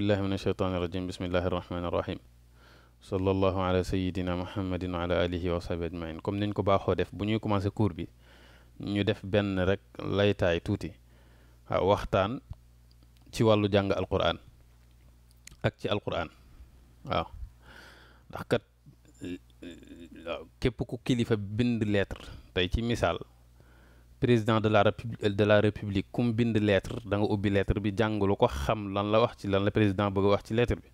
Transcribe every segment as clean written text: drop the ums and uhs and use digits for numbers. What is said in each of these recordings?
billahi min asheytaani irajim bismillahi irrahmani irrahim sallallahu ala sayidina muhammadin wa ala alihi wa sahbi ajmain comme niñ ko baaxoo def bu ñuy commencé cours bi ñu def benn rek laytaay tuuti waaw waxtaan ci wàllu jàng alquran ak ci alquran waaw ndax kat képp ku kilifa bind lettre tey ci misaal président de la république kum bind lettre da nga ubbi lettre bi jàng lu ko xam lan la wax ci lan la président bëgg a wax ci lettre bi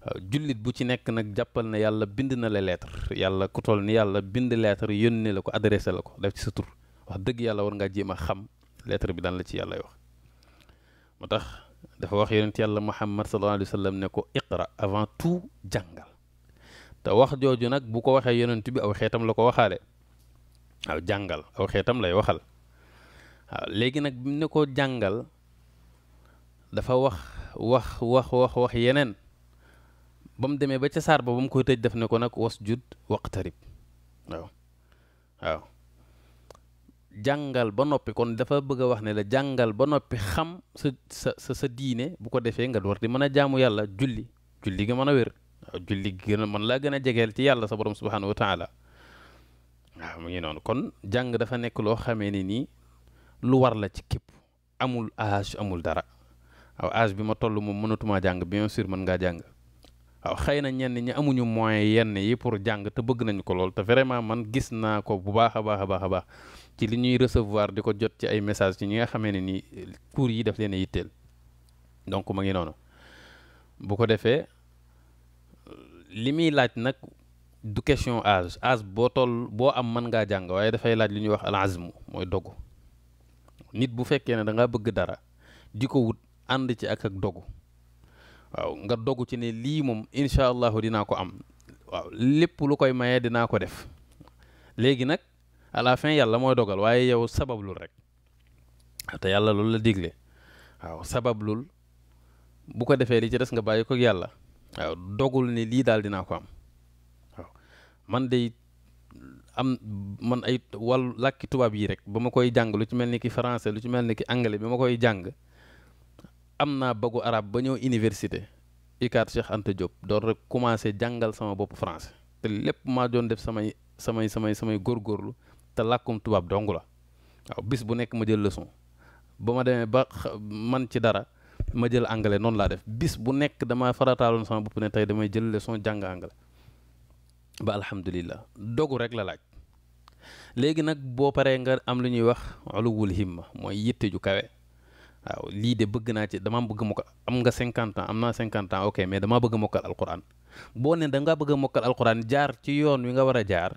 waaw jullit bu ci nekk nag jàppal na yàlla bind na la lettre yàlla ku toll ni yàlla bind lettre yónnee la ko adressé la ko def ci sa tur wax dëgg yàlla war ngaa jéem a xam lettre bi dan la ci yàlla wax moo tax dafa wax yonent yàlla Muhammad sallallahu alayhi wa sallam ne ko iqra avant tout jàngal te wax jooju nag bu ko waxee yonent bi aw xeetam la ko waxaale waaw jàngal aw xeetam lay waxal waaw léegi nag bi mu ne ko jàngal dafa wax yeneen ba mu demee ba ca saar ba mu koy tëj def ne ko nag wasjud waqtarib waaw jàngal ba noppi kon dafa bëgg a wax ne la jàngal ba noppi xam sa diine bu ko defee nga door di mën a jaamu yàlla julli gi mën a wér waaw julli gi gën a mën laa gën a jegeel ci yàlla sa borom subhanahu wa taala waaw mu ngi noonu kon jàng dafa nekk loo xamee ni nii lu war la ci képp amul âge amul dara waaw âge bi ma toll moom mënatumaa jàng bien sûr mën ngaa jàng waaw xëy na ñenn ñi amuñu moyen yenn yi pour jàng te bëgg nañ ko lool te vraiment man gis naa ko bu baax a baax ci li ñuy recevoir di ko jot ci ay message ci ñi nga xamee ne nii cours yi daf leen a yitteel donc ma ngi noonu bu ko defee li muy laaj nag du question âge boo am mën ngaa jàng waaye dafay laaj li ñuy wax al azmu mooy dogu nit bu fekkee ne da ngaa bëgg dara di ko wut ànd ci ak dogu waaw nga dogu ci ne lii moom incha allahu dinaa ko am waaw lépp lu koy mayee dinaa ko def léegi nag à la fin yàlla mooy dogal waaye yow sabablul rek te yàlla loolu la digle waaw sabablul bu ko defee li ci des nga bàyyi ko yàlla waaw dogul ne lii daal dinaa ko am waaw man ay wàllu làkki tubaab yi rek ba ma koy jàng lu ci mel ni ki français lu ci mel ni ki anglais bi ma koy jàng am naa bagu arab ba ñëw université UCAD Cheikh Anta Diop doon rek commencé jàngal sama bopp français te lépp maa doon def samay góorgóorlu te làkkum tubaab dong la waaw bis bu nekk ma jël leçon ba ma demee ba man ci dara ma jël anglais noonu laa def bis bu nekk dama farataaloon sama bopp ne tey damay jël leçon jàng anglais ba alhamdulillah dogu rek la laaj léegi nag boo paree nga am lu ñuy wax uluwul himma mooy yitte ju kawe waaw lii de bëgg naa ci dama bëgg mokkal am nga 50 ans am naa 50 ans ok mais dama bëgg a mokkal alquran boo ne da nga bëgg a mokkal alquran jaar ci yoon wi nga war a jaar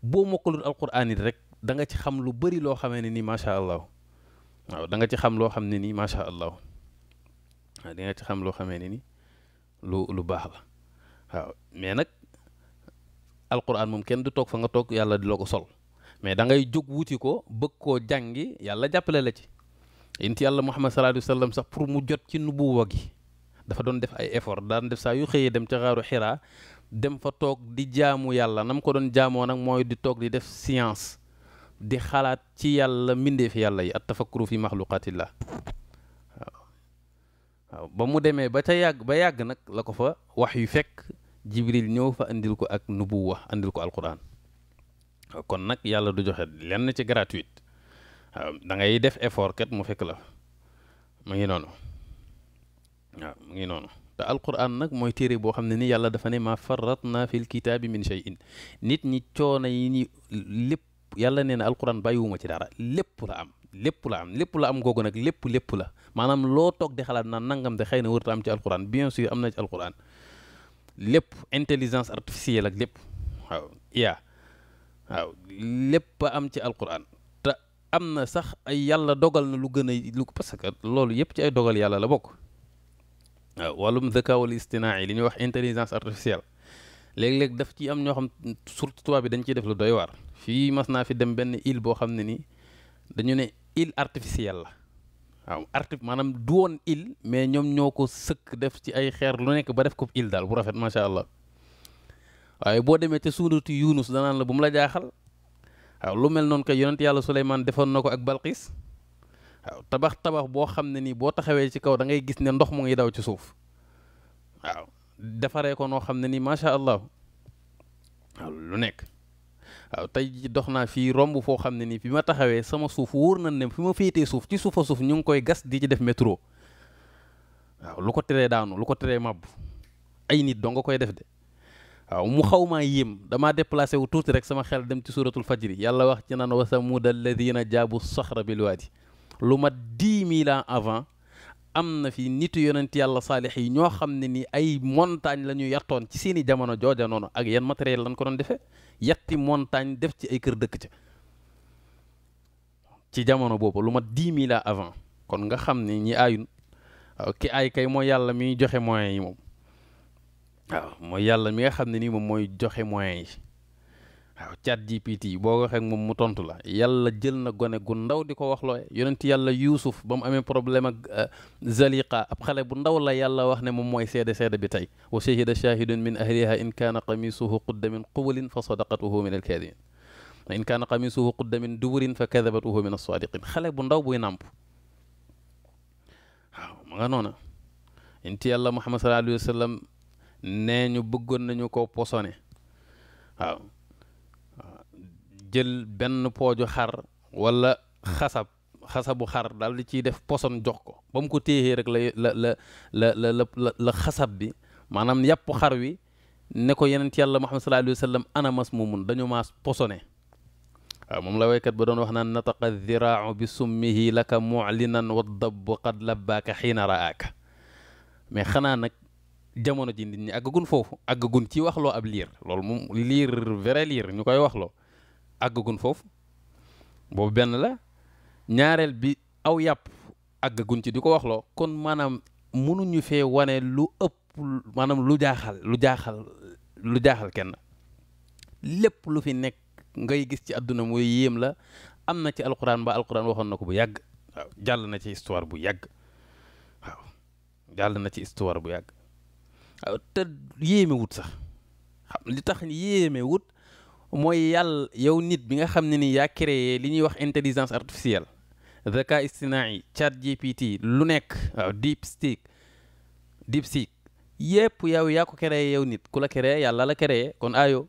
boo mokkalul alquran it rek da nga ci xam lu bëri loo xamee ne nii macha allah waaw da nga ci xam loo xam ne nii macha allah waaw di nga ci xam loo xamee ne nii lu baax la waaw mais nag alquran moom kenn du toog fa nga toog yàlla di la ko sol mais da ngay jóg wuti ko bëgg koo jàngi yàlla jàppale la ci. inti yàlla Muhammad sallallahu alayhi wa sallam sax pour mu jot ci nubuwa gi dafa doon def ay effort daan def saa yu xëyee dem ca xaaru xiraa dem fa toog di jaamu yàlla nam ko doon jaamoo nag mooy di toog di def science di xalaat ci yàlla mbindeefi yàlla yi at tafakkuru fi maxluqatillah waaw ba mu demee ba ca yàgg nag la ko fa wax yu fekk jibril ñëw fa andil ko ak nubuwa andil ko alquran kon nag yàlla du joxe lenn ci gratuite waaw da ngay def effort kat mu fekk la mu ngi noonu waaw mu ngi noonu te alquran nag mooy téere boo xam ne ni yàlla dafa ne ma farratna fil kitaabi min shay'in nit ñi coono yi ni lépp yàlla nee na alquran bàyyiwuma ci dara lépp la am googu nag lépp la maanaam loo toog di xalaat naan nangam de xëy na wërta am ci alquran bien sûr am na ci alquran lépp intelligence artificielle ak lépp waaw waaw lépp am ci alquran te am na sax ay yàlla dogal na lu gën a lu parce que loolu yëpp ci ay dogal yàlla la bokk waaw wàllum zakaawul istinaa li ñuy wax intelligence artificielle léeg-léeg daf ci am ñoo xam surtout tubaab bi dañ ciy def lu doy waar fii mas naa fi dem benn île boo xam ne ni dañu ne île artificielle la waaw maanaam du woon île mais ñoom ñoo ko sëkk def ci ay xeer lu nekk ba def ko île daal bu rafet macha allah waaye boo demee te suuratu Yunus danaan la bu mu la jaaxal waaw lu mel noonu kay yonent yàlla Suleymaan defoon na ko ak Balqis waaw tabax boo xam ne nii boo taxawee ci kaw da ngay gis ne ndox mu ngi daw ci suuf waaw defaree ko noo xam ne nii macha allah waaw lu nekk. waaw tey ji dox naa fii romb foo xam ne nii fi ma taxawee sama suuf wóor na ne fi ma féetee suuf ci suufa suuf ñu ngi koy gas di ci def métro waaw lu ko teree daanu lu ko teree màbb ay nit doo nga koy def de waaw mu xaw maa yéem damaa déplacé wu tuuti rek sama xel dem ci suratul fajri yàlla wax ci naan wa samuuda alladina jaabu saxra bil waadi lu mat 10 000 ans avant am na fi nitu yonent yàlla saalix yi ñoo xam ne ni ay montagne la ñu yattoon ci seeni jamono jooja noonu ak yan matériel lañ ko doon defee yatti montagne def ci ay kër dëkk ca ci jamono boobu lu mat 10 000 ans avant kon nga xam ne ñi aayun waaw ki aay kay mooy yàlla miy joxe moyens yi moom waaw mooy yàlla mi nga xam ne nii moom mooy joxe moyens yi waaw chat GPT boo waxee ak moom mu tontu la yàlla jël na gone gu ndaw di ko wax looy yonent yàlla yuusuf ba mu amee problème ak zaliqa ab xale bu ndaw la yàlla wax ne moom mooy seede bi tey wa shahida shahidun min ahliha in kaana qamisuhu qudda min qubulin fa sadaqatuhu min alkaadibin wa in kaana qamisuhu qudda min duburin fa kadabatuhu min alsaadiqin xale bu ndaw buy nàmp waaw ma nga noona inti yàlla muhammad sallallahu alayhi wa sallam nee ñu bëggoon nañu ko posone waaw jël benn pooju xar wala xasabu xar daal di ciy def poson jox ko ba mu ko téyee rek la xasab bi maanaam yàpp xar wi ne ko yenent yàlla muhammad sallallahu alayhi wa sallam ana mas mumun dañu maas posone waaw moom la waykat ba doon wax naan nataqa dhiraau bi summihi laka mu'linan wa dabb qad labbaaka xiina raaka mais xanaa nag jamono ji nit ñi àggagun foofu àggagun ci waxloo ab liir loolu moom liir vrai liir ñu koy waxloo àggagun foofu boobu benn la ñaareel bi aw yàpp àggagun ci di ko waxloo kon maanaam mënuñu fee wane lu ëpp maanaam lu jaaxal kenn lépp lu fi nekk ngay gis ci àdduna mooy yéem la am na ci alquran ba alquran waxoon na ko bu yàgg waaw jàll na ci histoire bu yàgg waaw jàll na ci histoire bu yàgg waaw te yéeme wut sax xam li tax yéeme wut mooy yàlla yow nit bi nga xam ne ni yaa créé li ñuy wax intelligence artificielle zaka istinai chat GPT lu nekk waaw DeepSeek yépp yow yaa ko créé yow nit ku la créé yàlla la créé kon ayo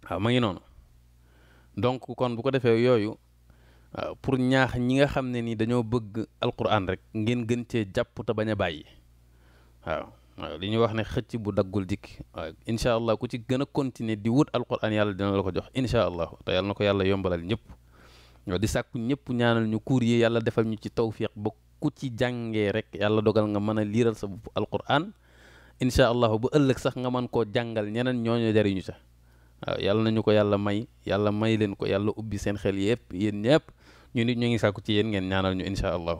waaw ma ngi noonu donc kon bu ko defee yooyu waaw pour ñaax ñi nga xam ne ni dañoo bëgg alquran rek ngeen gën cee jàpp te bañ a bàyyi waaw li ñuy wax ne xëcc bu daggul dikk waaw incha allah ku ci gën a continuer di wut alquran yàlla dina la ko jox incha allah te yàlla na ko yàlla yombalal ñëpp waaw di sàkku ñëpp ñaanal ñu cours yi yàlla defal ñu ci tawfiq ba ku ci jàngee rek yàlla dogal nga mën a liiral sa bopp alquran incha allah bu ëllëg sax nga mën koo jàngal ñeneen ñooñu jariñu sax waaw yàlla nañu ko yàlla may leen ko yàlla ubbi seen xel yëpp yéen ñëpp ñu nit ñu ngi sàkku ci yéen ngeen ñaanal ñu incha allah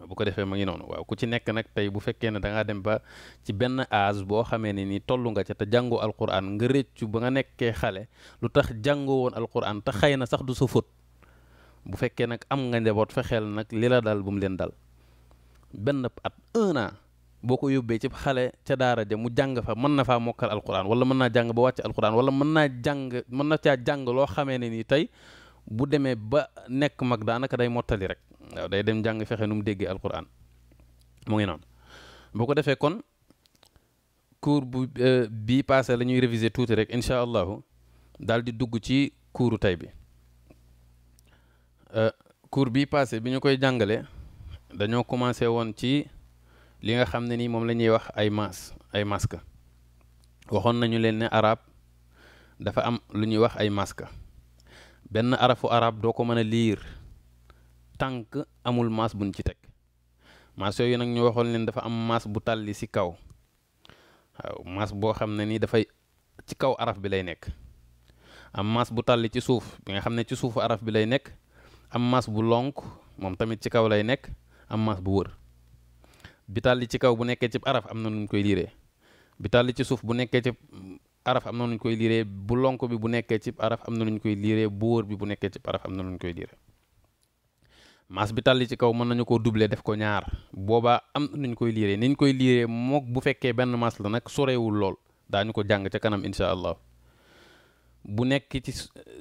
bu ko defee ma ngi noonu waaw ku ci nekk nag tey bu fekkee ne da ngaa dem ba ci benn âge boo xamee ne ni toll nga ca te jàngoo alquran nga rëccu ba nga nekkee xale lu tax jàngoo woon alquran te xëy na sax du sa fóot bu fekkee nag am nga njaboot fexeel nag li la dal bu mu leen dal benn at 1 an boo ko yóbbee ci xale ca daara ja mu jàng fa mën na faa mokkal alquran wala mën naa jàng ba wàcc alquran wala mën na caa jàng loo xamee ne ni tey bu demee ba nekk mag daanaka day mottali rek waaw day dem jàng fexe nu mu déggee alquran mu ngi noonu boo ko defee kon cours bu bii passé la ñuy réviser tuuti rek incha allahu daal di dugg ci cours tey bi cours bii passé bi ñu koy jàngale dañoo commencé woon ci li nga xam ne ni moom la ñuy wax ay masque waxoon nañu leen ne arab dafa am lu ñuy wax ay masque benn arafu arab doo ko mën a liir tànk amul maas buñ ci teg maas yooyu nag ñu waxoon leen dafa am maas bu tàlli ci kaw waaw maas boo xam ne ni dafay ci kaw araf bi lay nekk am maas bu tàlli ci suuf bi nga xam ne ci suufu araf bi lay nekk am maas bu lonk moom tamit ci kaw lay nekk am maas bu wër bi tàlli ci kaw bu nekkee ci araf am na nuñ koy liiree bi tàlli ci suuf bu nekkee ci araf am na nuñ koy liiree bu lonk bi bu nekkee ci araf am na nuñ koy liiree bu wër bi bu nekkee ci araf am na nuñ koy liiree maas bi tàlli ci kaw mën nañu koo doubler def ko ñaar boobaa am nuñ koy liiree niñ koy liiree mook bu fekkee benn maas la nag sorewul lool daañu ko jàng ca kanam incha allah bu nekk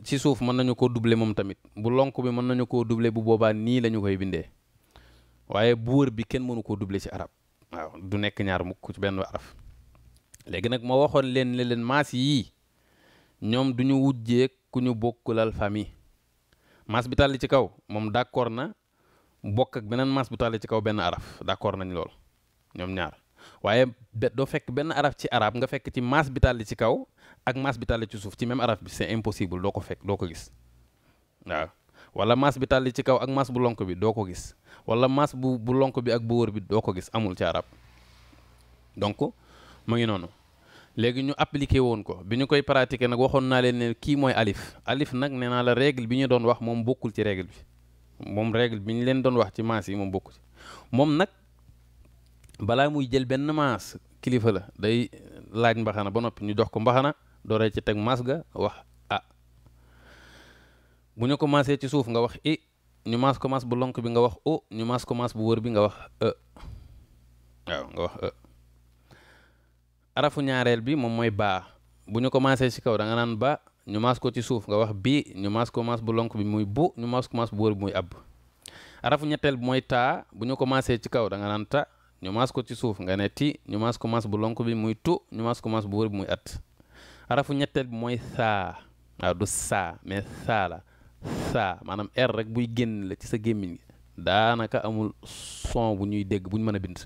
ci suuf mën nañu koo doubler moom tamit bu lonk bi mën nañu koo doubler bu boobaa nii la ñu koy bindee waaye bu wër bi kenn mënu koo doubler ci arab waaw du nekk ñaar mukk ci benn araf. léegi nag ma waxoon leen ne leen maas yii ñoom du ñu wujjee ku ñu bokkulal famille. maas bi tàlli ci kaw moom d'accord na bokk ak beneen maas bu tàlli ci kaw benn araf d'accord nañ lool ñoom ñaar waaye doo fekk benn araf ci arab nga fekk ci maas bi tàlli ci kaw ak maas bi tàlli ci suuf ci même araf bi c'est impossible doo ko fekk doo ko gis waaw. wala maas bi tàlli ci kaw ak maas bu lonk bi doo ko gis wala maas bu lonk bi ak bu wër bi doo ko gis amul ci arab donc mu ngi noonu. léegi ñu appliqué woon ko bi ñu koy pratiquer nag waxoon naa leen ne kii mooy alif. alif nag nee naa la règle bi ñu doon wax moom bokkul ci règle bi moom règle bi ñu leen doon wax ci maas yi moom bokkul ci moom nag balaa muy jël benn maas kilifa la day laaj mbaxana ba noppi ñu jox ko mbaxana dooree ci teg maas ga wax ah bu ñu ko maasee ci suuf nga wax i ñu maas ko maas bu lonk bi nga wax o ñu maas ko maas bu wër bi nga wax waaw nga wax arafu ñaareel bi moom mooy baa bu ñu commencé ci kaw da nga naan ba ñu maas ko ci suuf nga wax bi ñu maas ko maas bu lonk bi muy bu ñu maas ko maas bu wër bi muy ab. arafu ñetteel bi mooy taa bu ñu commencé ci kaw da nga naan ta ñu maas ko ci suuf nga ne ti ñu maas ko maas bu lonk bi muy tu ñu maas ko maas bu wër bi muy at. arafu ñetteel bi mooy saa waaw du saa mais saa la saa maanaam r rek buy génn la ci sa gémmiñ gi daanaka amul son bu ñuy dégg bu ñu mën a bind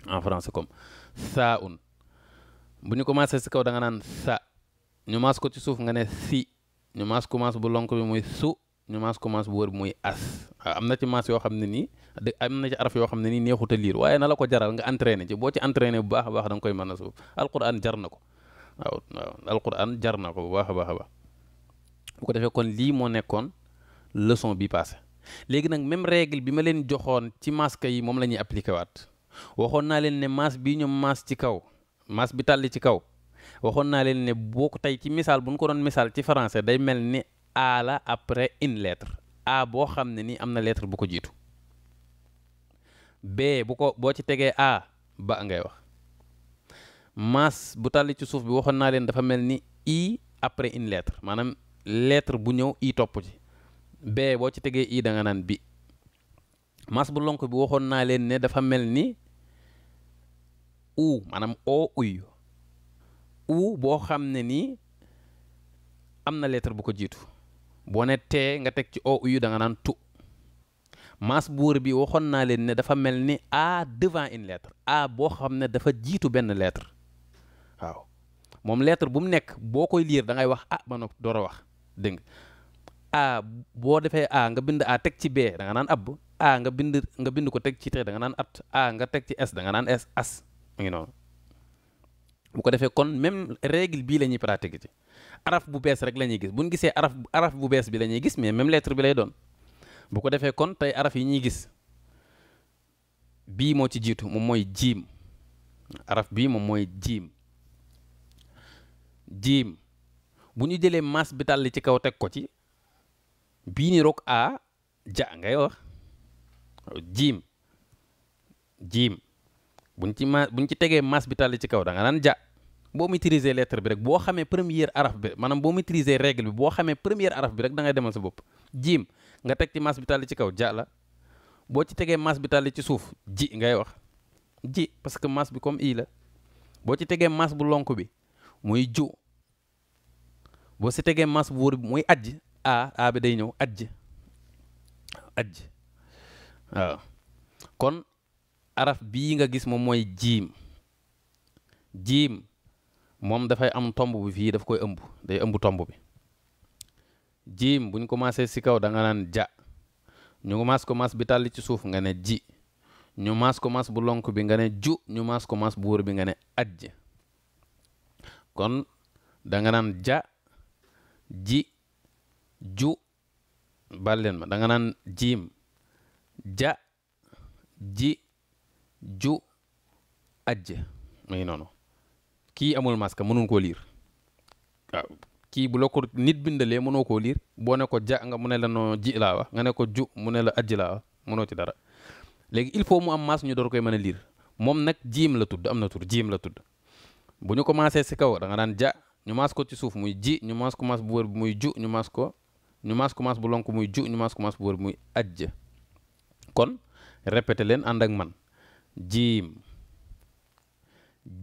en français comme saa un bu ñu commencé ci kaw da nga naan sa ñu maas ko ci suuf nga ne si ñu maas ko maas bu lonk bi muy su ñu maas ko maas bu wër bi muy as. waaw am na ci maas yoo xam ne nii am na ci araf yoo xam ne nii neexut a liir waaye na la ko jaral nga entraîné ci boo ci entraîné bu baax a baax da nga koy mën a suuf alquran jar na ko waaw alquran jar na ko bu baax a baax a baax. bu ko defee kon lii moo nekkoon leçon bi passé léegi nag même règle bi ma leen joxoon ci masque yi moom la ñuy appliqué waat waxoon naa leen ne maas bii ñu maas ci kaw maas bi tàlli ci kaw waxoon naa leen ne boo ko tey ci misaal bu ñu ko doon misaal ci français day mel ni a la après une lettre a boo xam ne ni am na lettre bu ko jiitu b bu ko boo ci tegee a ba ngay wax maas bu tàlli ci suuf bi waxoon naa leen dafa mel ni i après une lettre maanaam lettre bu ñëw i topp ci b boo ci tegee i da nga naan bi maas bu lonk bi waxoon naa leen ne dafa mel ni u maanaam o uy u boo xam ne nii am na lettre bu ko jiitu boo ne tee nga teg ci o uy da nga naan tu maas bu wër bi waxoon naa leen ne dafa mel ni a devant une lettre a boo xam ne dafa jiitu benn lettre waaw moom lettre bu mu nekk boo koy lire da ngay wax ah ba noppi door a wax dégg nga a boo defee a nga bind a teg ci b da nga naan ab a nga bind ko teg ci te da nga naan at a nga teg ci s da nga naan s as mu ngi noonu. bu ko defee kon même règle bii la ñuy pratiquer ci araf bu bees rek la ñuy gis bu ñu gisee araf bu bees bi la ñuy gis mais même lettre bi lay doon. bu ko defee kon tey araf yi ñuy gis bii moo ci jiitu moom mooy jiim araf bii moom mooy jiim jiim bu ñu jëlee maas bi tàlli ci kaw teg ko ci bii ni roog a ja ngay wax jiim jiim buñ ci tegee maas bi tàlli ci kaw da nga naan ja boo maîtriser lettre bi rek boo xamee première araf bi maanaam boo maîtriser règle bi boo xamee première araf bi rek da ngay demal sa bopp jiim nga teg ci maas bi tàlli ci kaw ja la boo ci tegee maas bi tàlli ci suuf ji ngay wax ji parce que maas bi comme i la boo ci tegee maas bu lonk bi muy ju boo si tegee maas bu wóor bi muy ajj a bi day ñëw ajj waaw kon araf bii nga gis moom mooy jiim jiim moom dafay am tomb bi fii daf koy ëmb day ëmb tomb bi jiim buñ commencé si kaw da nga naan ja ñu maas ko maas bi tàlli ci suuf nga ne ji ñu maas ko maas bu lonk bi nga ne ju ñu maas ko maas bu wóor bi nga ne ajj kon da nga naan ja ji ju bal leen ma da nga naan jiim ja ji ju ajj mu ngi noonu kii amul maska mënul koo liir waaw kii bu la ko nit bindalee mënoo koo liir boo ne ko ja nga mu ne la noo ji laa wax nga ne ko ju mu ne la ajj laa wax mënoo ci dara léegi il faut mu am mas ñu door koy mën a liir moom nag jiim la tudd am na tur jiim la tudd bu ñu commencé si kaw da nga daan ja ñu maas ko ci suuf muy ji ñu maas ko maas bu wër bi muy ju ñu maas ko maas bu lonk muy ju ñu maas ko maas bu wër bi muy ajj kon répété leen ànd ak man jiim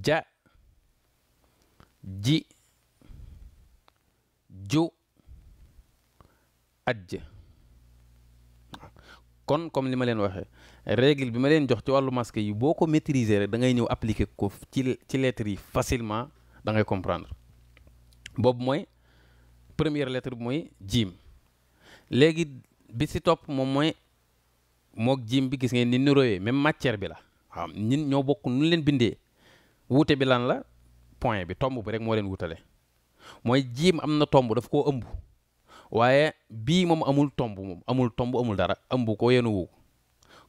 ja ji ju ajj. kon comme li ma leen waxee règle bi ma leen jox ci wàllu masque yi boo ko maîtriser rek da ngay ñëw appliquer ko ci lettres yi facilement da ngay comprendre. boobu mooy première lettre bi mooy jiim. léegi bi si topp moom mooy mook jiim bi gis ngeen ni niroyee même matière bi la waaw ñun ñoo bokk nu leen bindee wuute bi lan la point bi tomb bi rek moo leen wutale mooy jiim am na tomb daf koo ëmb waaye bii moom amul tomb amul dara ëmb ko yenu wu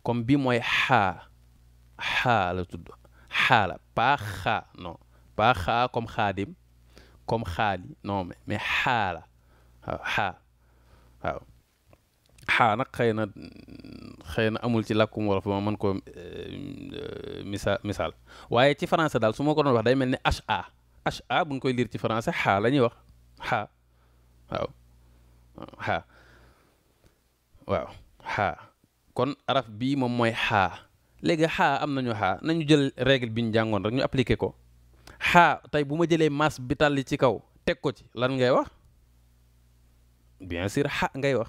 comme bii mooy xaa la tudd xaa la pas xaa non pas xaa comme xaadim comme xaali non mais xaa la waaw xaa waaw xaa nag xëy na amul ci làkkum wolof ma mën koo misaal waaye ci français daal su ma ko doon wax day mel ni ha buñ koy lire ci français xaa la ñuy wax xaa waaw xaa kon araf bii moom mooy xaa. léegi xaa am nañu xaa nañu jël règle bi ñu jàngoon rek ñu appliqué ko xaa tey bu ma jëlee masse bi tàlli ci kaw teg ko ci lan ngay wax bien sûr xa ngay wax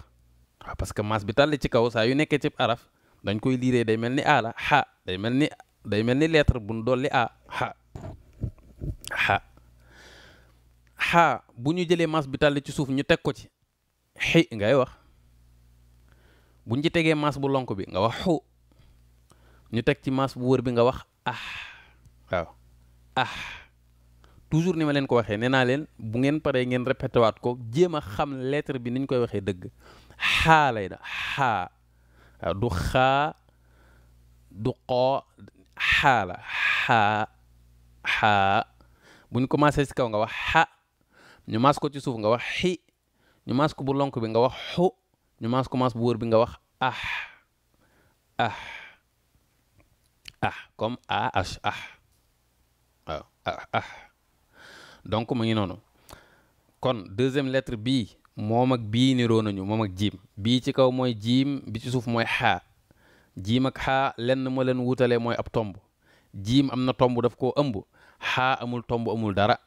waaw parce que masse bi tàlli ci kaw saa yu nekkee ci araf dañ koy liiree day mel ni a la xa day mel ni lettre bu ñu dolli a xaa bu ñu jëlee masse bi tàlli ci suuf ñu teg ko ci xi ngay wax buñ ci tegee masse bu lonk bi nga wax xu ñu teg ci masse bu wër bi nga wax waaw toujours ni ma leen ko waxee nee naa leen bu ngeen paree ngeen répété waat ko jéem a xam lettre bi ni ñu koy waxee dëgg xaa lay da xaa waaw du xaa du xoo xaa la xaa bu ñu commencé ci kaw nga wax xa ñu maas ko ci suuf nga wax xi ñu maas ko bu lonk bi nga wax xu ñu maas ko maas bu wër bi nga wax comme waaw donc mu ngi noonu kon deuxième lettre bii moom ak bii niroo nañu moom ak jiim bii ci kaw mooy jiim bi ci suuf mooy xaa jiim ak xaa lenn moo leen wutalee mooy ab tomb jiim am na tomb daf koo ëmb xaa amul tomb amul dara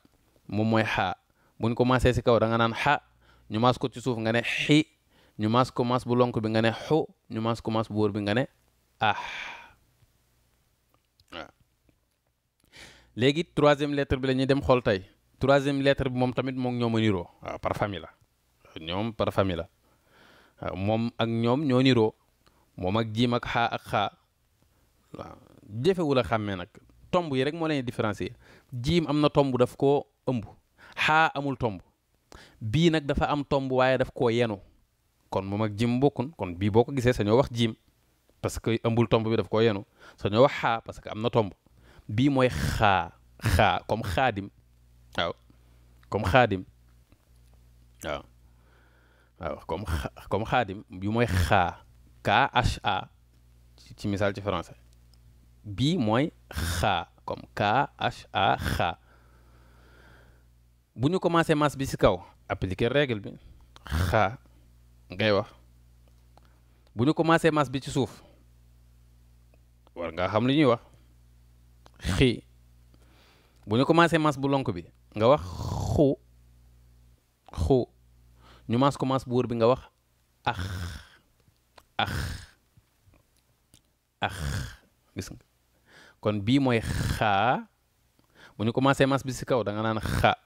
moom mooy xaa buñ ko maasee si kaw da nga naan xa ñu maas ko ci suuf nga ne xi ñu maas ko maas bu lonk bi nga ne xu ñu maas ko maas bu wóor bi nga ne waaw léegi troisième lettre bi la ñuy dem xool tey troisième lettre bi moom tamit moom ñoom a niroo waaw par famille la ñoom par famille la waaw moom ak ñoom ñoo niroo moom ak jiim ak xaa ak xaa waaw jëfewul a xàmmee nag tomb yi rek moo leen différencier jiim am na tomb daf koo ëmb xaa amul tomb bii nag dafa am tomb waaye daf koo yenu kon moom ak jiim bokkun kon bii boo ko gisee sañoo wax jiim parce que ëmbul tomb bi daf koo yenu sañoo wax xaa parce que am na tomb bii mooy xaa comme xaadim waaw comme xaadim waaw comme xaadim bii mooy xaa KHA ci misaal ci français bii mooy xaa comme KHA xaa bu ñu commencé masse bi ci kaw appliquer règle bi xaa ngay wax bu ñu commencé masse bi ci suuf war nga xam li ñuy wax xii bu ñu commencé masse bu lonk bi nga wax xu ñu maas ko maas bu wër bi nga wax gis nga kon bii mooy xaa bu ñu commencé maas bi ci kaw da nga naan xa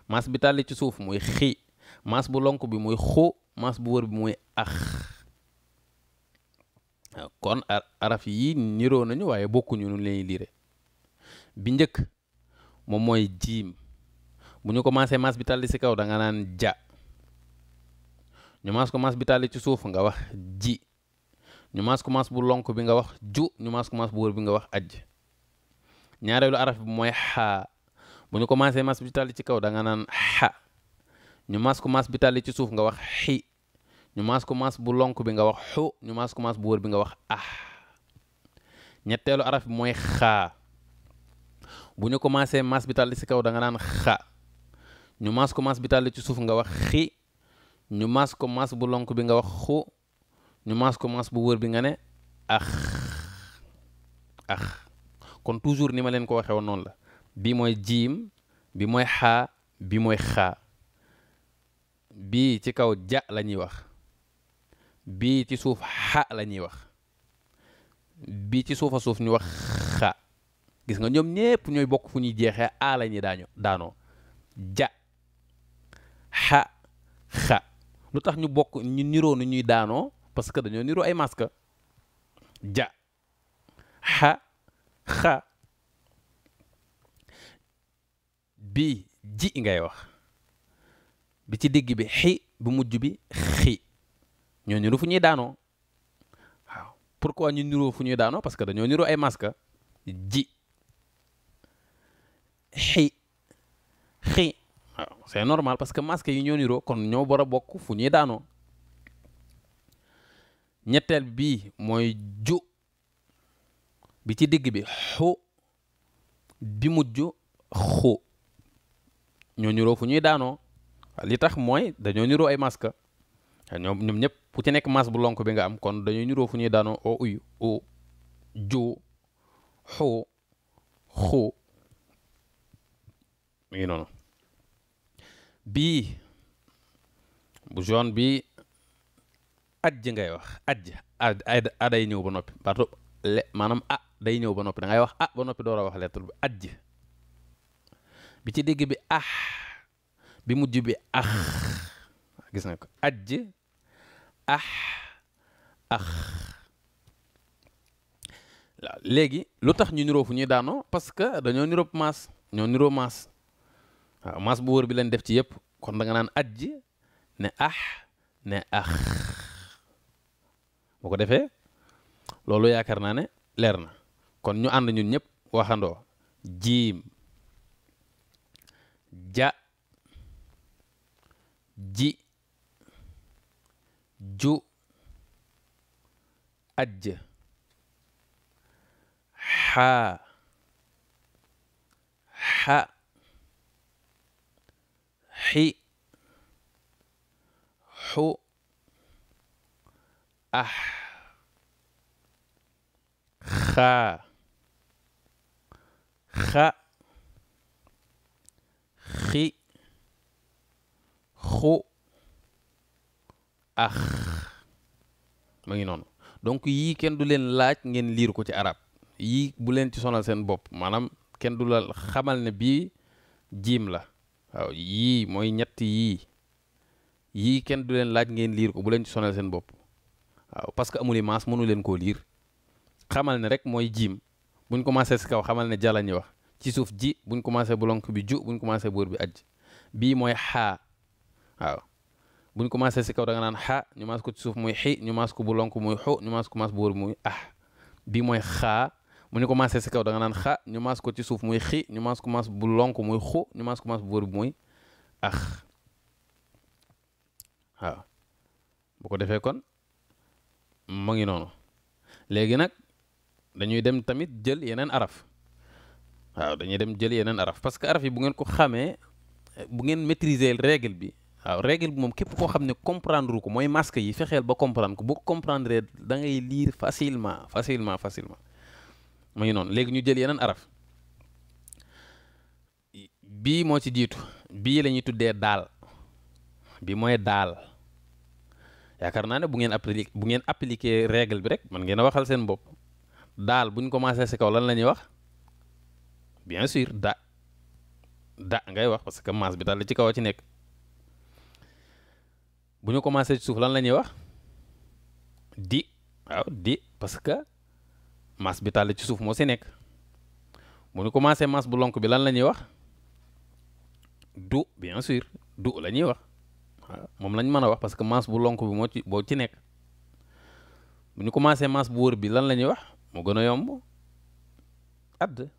maas bi tàlli ci suuf muy xi maas bu lonk bi muy xu maas bu wër bi muy kon araf yi niroo nañu waaye bokkuñu nu leen liire bi njëkk moom mooy jiim bu ñu commencé maas bi tàlli ci kaw da nga naan ja ñu maas ko maas bi tàlli ci suuf nga wax ji ñu maas ko maas bu lonk bi nga wax ju ñu maas ko maas bu wër bi nga wax aj ñaareelu araf bi mooy xaa bu ñu commencé maas bi tàlli ci kaw da nga naan xa ñu maas ko maas bi tàlli ci suuf nga wax xi ñu maas ko maas bu lonk bi nga wax xu ñu maas ko maas bu wër bi nga wax ñetteelu araf bi mooy xaa bu ñu commencé maas bi tàlli ci kaw da nga naan xa ñu maas ko maas bi tàlli ci suuf nga wax xi ñu maas ko maas bu lonk bi nga wax xu ñu maas ko maas bu wër bi nga ne kon toujours ni ma leen ko waxee woon noonu la bii mooy jiim bi mooy xaa bi mooy xaa bii ci kaw ja la ñuy wax bii ci suuf xa la ñuy wax bii ci suufa suuf ñu wax xa gis nga ñoom ñépp ñooy bokk fu ñuy jeexee a la ñuy daanoo ja xa xa lu tax ñu bokk ñu niroo nu ñuy daanoo parce que dañoo niroo ay masque ja xa xa bii ji ngay wax bi ci digg bi xi bu mujj bi xi ñoo niroo fu ñuy daanoo waaw pourquoi ñu niroo fu ñuy daanoo parce que dañoo niroo ay masque ji xi xi waaw c'est normal parce que masque yi ñoo niroo kon ñoo war a bokk fu ñuy daanoo ñetteel bii mooy ju bi ci digg bi xu bi mujj xu ñoo niroo fu ñuy daanoo li tax mooy dañoo niroo ay masque ñoom ñëpp ku ci nekk mas bu lonk bi nga am kon dañoo niroo fu ñuy daanoo o uyu o ju xu xu mi ngi noonu bii bu jaune bi ajj ngay wax ajj a day ñëw ba noppi baatu maanaam a day ñëw ba noppi da ngay wax a ba noppi door a wax lettre bi ajj bi ci digg bi bi mujj bi gis nga ko ajj léegi lu tax ñu niroo fu ñuy daanoo parce que dañoo niroo maas ñoo niroo maas waaw maas bu wër bi leen def ci yëpp kon da nga naan ajj ne ne bu ko defee loolu yaakaar naa ne leer na kon ñu ànd ñun ñëpp waxandoo jiim ja ji ju ajj xaa xa xi xu xaa xa xi xu ma ngi noonu donc yii kenn du leen laaj ngeen liir ko ci arab yii bu leen ci sonal seen bopp maanaam kenn du la xamal ne bii jiim la waaw yii mooy ñett yii kenn du leen laaj ngeen liir ko bu leen ci sonal seen bopp waaw parce que amuli maas mënu leen koo liir xamal ne rek mooy jiim buñ commencé si kaw xamal ne ja la ñuy wax ci suuf ji buñ commencé bu lonk bi ju buñ commencé boor bi ajj bii mooy xaa waaw buñ commencé si kaw da nga naan xa ñu maas ko ci suuf muy xi ñu maas ko bu lonk muy xu ñu maas ko maas bu wër muy bii mooy xaa bu ñu commencé si kaw da nga naan xa ñu maas ko ci suuf muy xi ñu maas ko maas bu lonk muy xu ñu maas ko maas bu wër bi muy waaw bu ko defee kon mu ngi noonu léegi nag dañuy dem tamit jël yeneen araf waaw dañuy dem jël yeneen araf parce que araf yi bu ngeen ko xamee bu ngeen maîtriser règle bi waaw règle bi moom képp koo xam ne comprendre ko mooy masque yi fexeel ba comprendre ko boo ko comprendre da ngay lire facilement mu ngi noonu léegi ñu jël yeneen araf bii moo ci jiitu bii la ñuy tuddee daal bi mooy daal yaakaar naa ne bu ngeen appliquer règle bi rek man ngeen a waxal seen bopp daal bu ñu commencé si kaw lan la ñuy wax bien sûr da ngay wax parce que maas bi daal ci kaw a ci nekk bu ñu commencé ci suuf lan la ñuy wax di waaw di parce que maas bi tàll ci suuf moo si nekk bu ñu commencé maas bu lonk bi lan la ñuy wax du bien sûr du la ñuy wax waaw moom lañ mën a wax parce que maas bu lonk bi boo ci nekk bu ñu commencé maas bu wër bi lan la ñuy wax moo gën a yomb add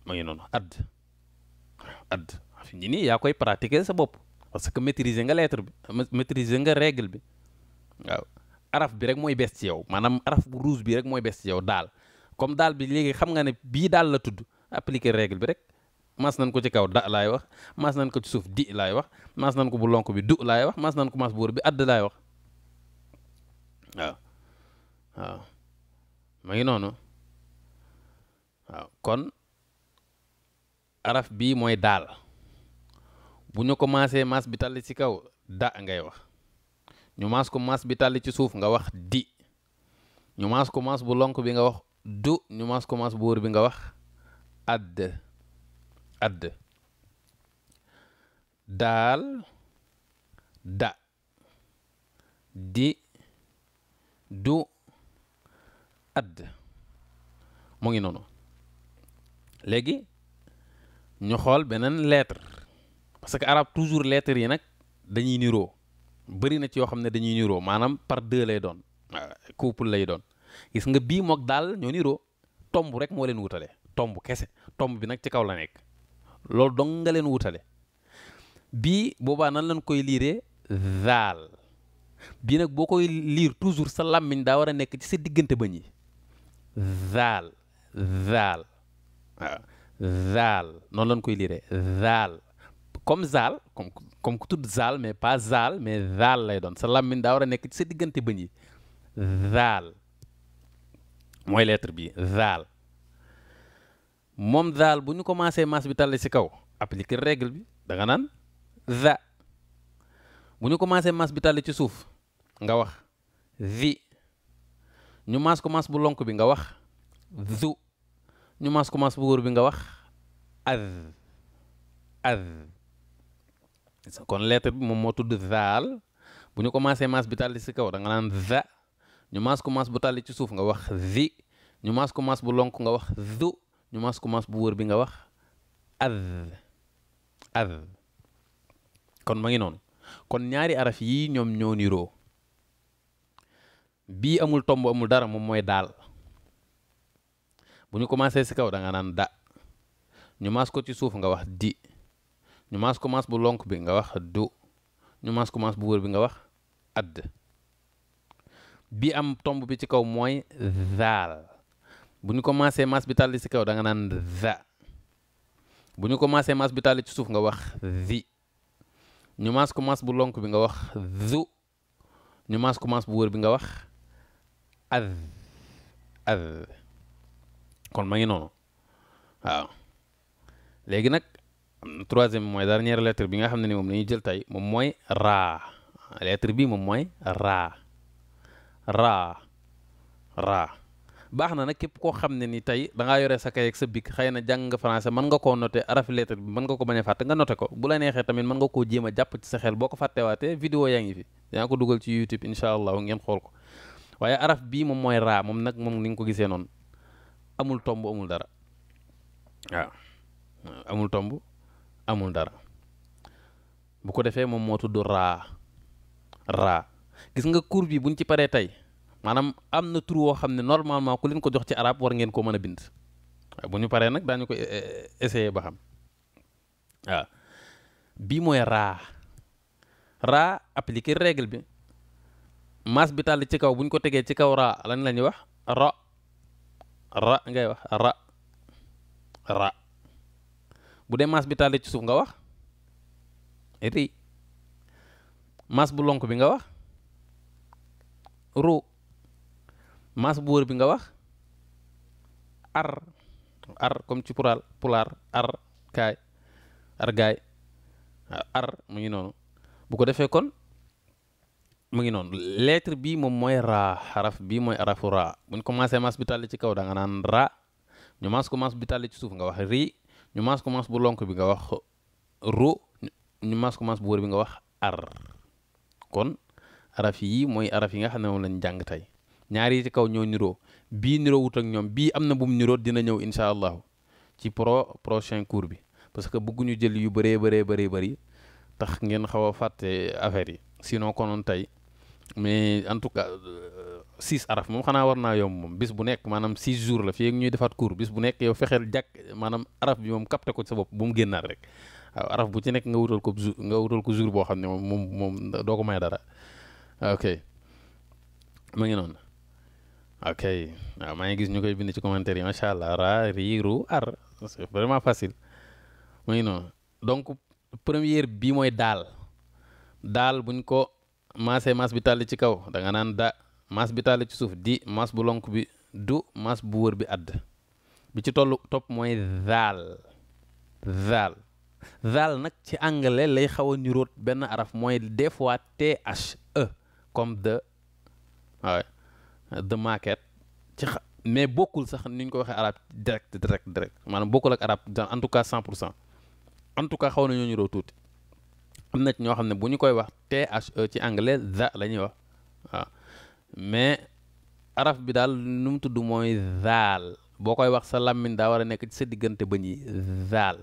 ma ngi noonu add fi ñu nii yaa koy pratiquer sa bopp parce que maîtriser nga lettre bi maîtriser nga règle bi waaw araf bi rek mooy bees ci yow maanaam araf bu rouge bi rek mooy bees ci yow daal comme daal bi léegi xam nga ne bii daal la tudd appliquer règle bi rek maas nañ ko ci kaw da laay wax maas nañ ko ci suuf di laay wax maas nañ ko bu lonk bi du laay wax maas nañ ko maas bu wër bi add laay wax waaw ma ngi noonu waaw kon araf bii mooy daal bu ñu commencé maas bi tàlli ci kaw da ngay wax ñu maas ko maas bi tàlli ci suuf nga wax di ñu maas ko maas bu lonk bi nga wax du ñu maas ko maas bu wër bi nga wax add daal da di du add mu ngi noonu léegi ñu xool beneen lettre parce que arabe toujours lettres yi nag dañuy niroo bëri na ci yoo xam ne dañuy niroo maanaam par deux lay doon couple lay doon gis nga bii mook daal ñoo niroo tomb rek moo leen wutale tomb kese tomb bi nag ci kaw la nekk loolu dong nga leen wutale bii boobaa nan lañ koy liiree zaal bii nag boo koy liir toujours sa làmmiñ daa war a nekk ci sa diggante bañ yi zaal zaal waaw zaal noonu lañ koy liiree zaal comme zaal comme ku tudd zaal mais pas zaal mais zaal lay doon sa làmmiñ daa war a nekk ci sa diggante bañ yi zaal mooy lettre bi zaal moom zaal bu ñu commencé maas bi tàlli ci kaw appliquer règle bi da nga naan za bu ñu commencé maas bi tàlli ci suuf nga wax zi ñu maas ko maas bu lonk bi nga wax zu ñu maas ko maas bu wóor bi nga wax az kon lettre bi moom moo tudd zaal bu ñu commencé maas bi tàlli ci kaw da nga naan za ñu maas ko maas bu tàlli ci suuf nga wax zi ñu maas ko maas bu lonk nga wax zu ñu maas ko maas bu wóor bi nga wax az kon ma ngi noonu kon ñaari araf yii ñoom ñoo niroo bii amul tomb amul dara moom mooy daal bu ñu commencé ci kaw da nga naan da ñu maas ko ci suuf nga wax di ñu maas ko maas bu lonk bi nga wax du ñu maas ko maas bu wóor bi nga wax add bi am tomb bi ci kaw mooy zaal bu ñu commencé maas bi tàlli ci kaw da nga naan za bu ñu commencé maas bi tàlli ci suuf nga wax zi ñu maas ko maas bu lonk bi nga wax zu ñu maas ko maas bu wóor bi nga wax az kon ma ngi noonu waaw léegi nag am na troisième mooy dernière lettre bi nga xam ne ni moom la ñuy jël tey moom mooy raa lettre bi moom mooy raa baax na nag képp koo xam ne ni tey da ngaa yore sa kay ak sa bic xëy na jàng nga français mën nga koo noté arafi lettre bi mën nga ko bañ a fàtte nga noté ko bu la neexee tamit mën nga koo jéem a jàpp ci sa xel boo ko fàttewaatee vidéo yaa ngi fi yaa ko dugal ci YouTube incha allah ngeen xool ko waaye araf bii moom mooy raa moom nag moom ni nga ko gisee noonu amul tomb amul dara waaw amul tomb amul dara bu ko defee moom moo tudd raa gis nga cours bi buñ ci paree tey maanaam am na tur woo xam ne normalement ku leen ko jox ci arab war ngeen ko mën a bind waaye bu ñu paree nag daañu ko essayer ba xam waaw bii mooy raa appliquer règle bi maas bi tàll ci kaw bu ñu ko tegee ci kaw raa lan la ñuy wax ra ngay wax ra bu dee maas bi tàll ci suuf nga wax ri maas bu lonk bi nga wax ru maas bu wër bi nga wax ar comme ci pulaar ar gaay ar mu ngi noonu bu ko defee kon mu ngi noonu lettre bii moom mooy raa xaraf bii mooy arafu raa bu ñu commencé maas bi tàlli ci kaw da nga naan ra ñu maas ko maas bi tàlli ci suuf nga wax ri ñu maas ko maas bu lonk bi nga wax ru ñu maas ko maas bu wër bi nga wax ar kon araf yi mooy araf yi nga xam ne moom lañ jàng tey ñaari yi ci kaw ñoo niroo bii niroo wut ak ñoom bii am na bu mu niroo dina ñëw incha allahu ci prochain cours bi parce que bëgguñu jël yu bëri tax ngeen xaw a fàtte affaire yi sinon konoon tey mais en tout cas 6 araf moom xanaa war naa yomb moom bis bu nekk maanaam 6 jours la fii ak ñuy defaat cours bis bu nekk yow fexeel jàkk maanaam araf bi moom capté ko ci sa bopp bu mu génnaat rek waaw araf bu ci nekk nga wutal ko jour boo xam ne moom doo ko may dara ok mu ngi noonu ok waaw maa ngi gis ñu koy bind ci commentaire yi macha allah ra ri ru ar c'est vraiment facile mu ngi noonu donc première bi mooy daal buñ ko maas bi tàlli ci kaw da nga naan da maas bi tàlli ci suuf di maas bu lonk bi du maas bu wër bi add bi ci tollu topp mooy zaal zaal zaal nag ci anglais lay xaw a niroot benn araf mooy des fois THE comme waaw the market ci mais bokkul sax ni ñu ko waxee arab direct maanaam bokkul ak arab en tout cas 100% en tout cas xaw nañoo niroo tuuti am na ci ñoo xam ne bu ñu koy wax THE ci anglais za la ñuy wax waaw mais araf bi daal nu mu tudd mooy zaal boo koy wax sa làmmiñ daa war a nekk ci sa diggante bëñ yi zaal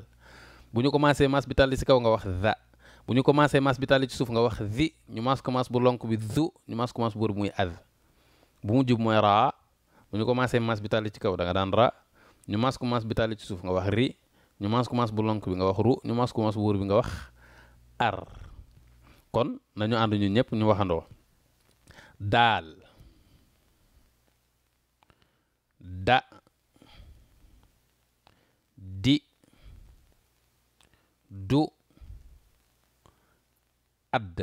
bu ñu commencé mas bi tàlli si kaw nga wax za bu ñu commencé mas bi tàlli ci suuf nga wax zi ñu mas commence bu lonk bi zu ñu mas commence bu wër muy az bu mu jub mooy raa bu ñu commencé mas bi tàlli ci kaw da nga daan ra ñu mas commence bi tàlli ci suuf nga wax ri ñu mas commence bu lonk bi nga wax ru ñu mas commence bu wër bi nga wax ar kon nañu ànd ñun ñëpp ñu waxandoo daal da di du add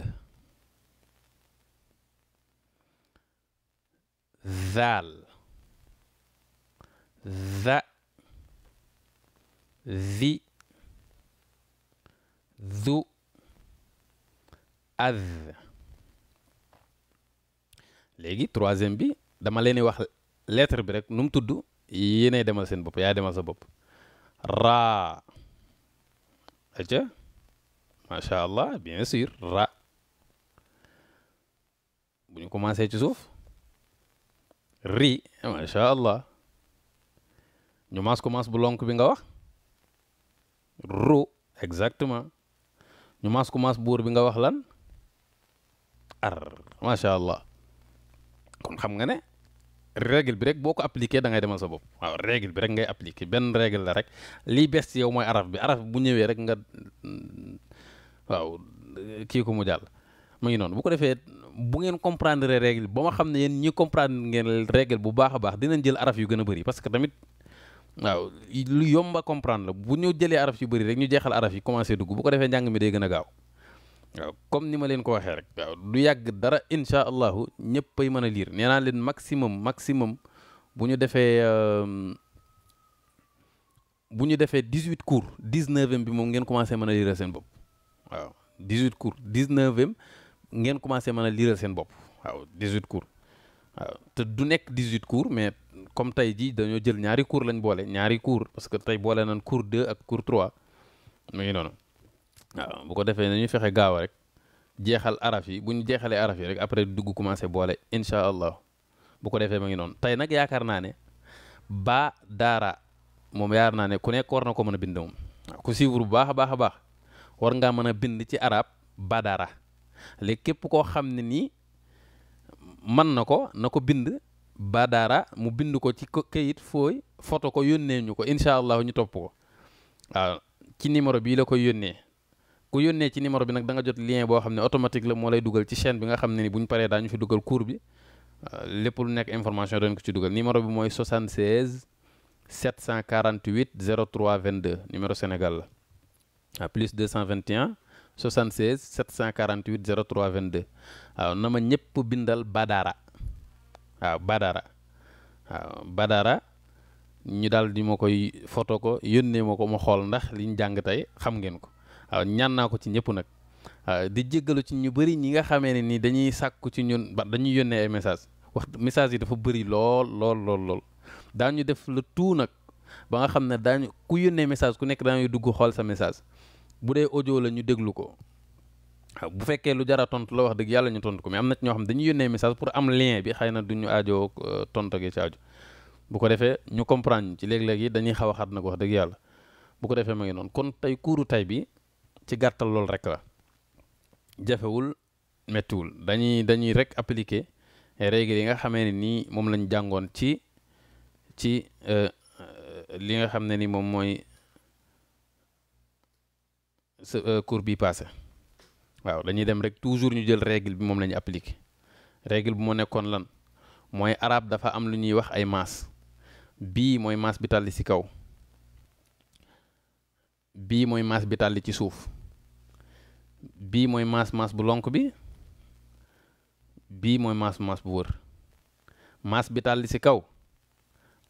zaal za zi zu az léegi troisième bi dama leen di wax lettre bi rek nu mu tudd yéenay demal seen bopp yaa demal sa bopp raa aca macha allah bien sûr ra bu ñu commencé ci suuf ri macha allah ñu mas commence bu lonk bi nga wax ru exactement ñu mas commence bu wër bi nga wax lan ar macha allah kon xam nga ne règle bi rek boo ko appliqué da ngay demal sa bopp waaw règle bi rek ngay appliqué benn règle la rek lii bes ci yow mooy araf bi bu ñëwee rek nga waaw kii ko mu jàll mu ngi noonu bu ko defee bu ngeen comprendre règle ba ma xam ne yéen ñi comprendre ngeen règle bu baax a baax dinañ jël araf yu gën a bëri parce que tamit waaw lu yomba comprendre la bu ñu jëlee araf yu bëri rek ñu jeexal araf yi commencé dugg bu ko defee njàng mi day gën a gaaw waaw comme ni ma leen ko waxee rek waaw du yàgg dara incha allahu ñëpp ay mën a lire nee naa leen maximum bu ñu defee 18 cours 19e bi moom ngeen commencé mën a lire seen bopp waaw 18 cours 19e ngeen commencé mën a lire seen bopp waaw 18 cours waaw te du nekk 18 cours mais comme tey jii dañoo jël ñaari cours lañ boole ñaari cours parce que tey boole nañ cours 2 ak cours 3 mu ngi noonu. waaw bu ko defee nañu fexe gaaw rek jeexal araf yi bu ñu jeexalee araf yi rek après dugg commencé boole incha allah bu ko defee ma ngi noonu tey nag yaakaar naa ne ba daara moom yaakaar naa ne ku nekk war na ko mën a bind moom waaw ku suivre bu baax a baax war ngaa mën a bind ci arab ba daara léegi képp koo xam ne nii mën na ko bind ba daara mu bind ko ci kayit fooy photo ko yónnee ñu ko incha allah ñu topp ko waaw ci numéro bii la koy yónnee. ku yónnee ci numéro bi nag da nga jot lien boo xam ne automatique la moo lay dugal ci chaîne bi nga xam ne ni bu ñu paree daañu fi dugal cours bi lépp lu nekk information dañ ko ci dugal numéro bi mooy 76 748 03 22 numéro Sénégal la plus 221 76 748 03 22 waaw na ma ñëpp bindal Badara waaw Badara ñu daal di ma koy photo ko yónnee ma ko ma xool ndax liñ jàng tey xam ngeen ko waaw ñaan naa ko ci ñëpp nag waaw di jéggalu ci ñu bëri ñi nga xamee ne ni dañuy sàkku ci ñun ba dañuy yónnee ay message yi dafa bëri lool daañu def le tout nag ba nga xam ne daañu ku yónnee message ku nekk daañuy dugg xool sa message bu dee audio la ñu déglu ko waaw bu fekkee lu jara tontu la wax dëgg yàlla ñu tontu ko mais am na ci ñoo xam dañuy yónnee message pour am lien bi xëy na duñu aajoo tontu gi ci aajo bu ko defee ñu comprendre ci léeg-léeg yi dañuy xaw a xat nag wax dëgg yàlla bu ko defee ma ngi noonu kon tey kuuru tay bi ci gàttal loolu rek la jafewul méttiwul dañuy rek appliquer règles yi nga xamee ne nii moom lañ jàngoon ci li nga xam ne ni moom mooy cours bi passé waaw dañuy dem rek toujours ñu jël règle bi moom la ñu appliquer règle bi moo nekkoon lan mooy arab dafa am lu ñuy wax ay maas bii mooy maas bi tàlli ci kaw bii mooy maas bi tàlli ci suuf bii mooy maas bu lonk bi bii mooy maas bu wër maas bi tàlli ci kaw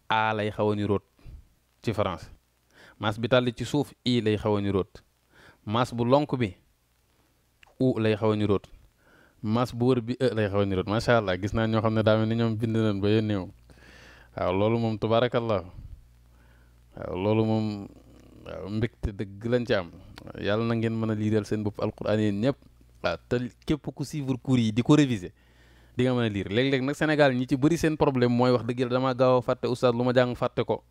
a lay xaw a niroot ci français maas bi tàlli ci suuf i lay xaw a niroot maas bu lonk bi u lay xaw a niroot maas bu wër bi e lay xaw a niroot macha allah gis naa ñoo xam ne daa mel ni ñoom bind nañ ba yónnee moom waaw loolu moom tabarakallah waaw loolu moom waaw mbégte dëgg lañ ci am yàlla na ngeen mën a liiral seen bopp alquran yéen ñëpp waaw te képp ku suivre cours yi di ko réviser di nga mën a lire léeg-léeg nag Sénégal ñi ci bëri seen problème mooy wax dëgg yàlla damaa gaaw a fàtte oustaz lu ma jàng fàtte ko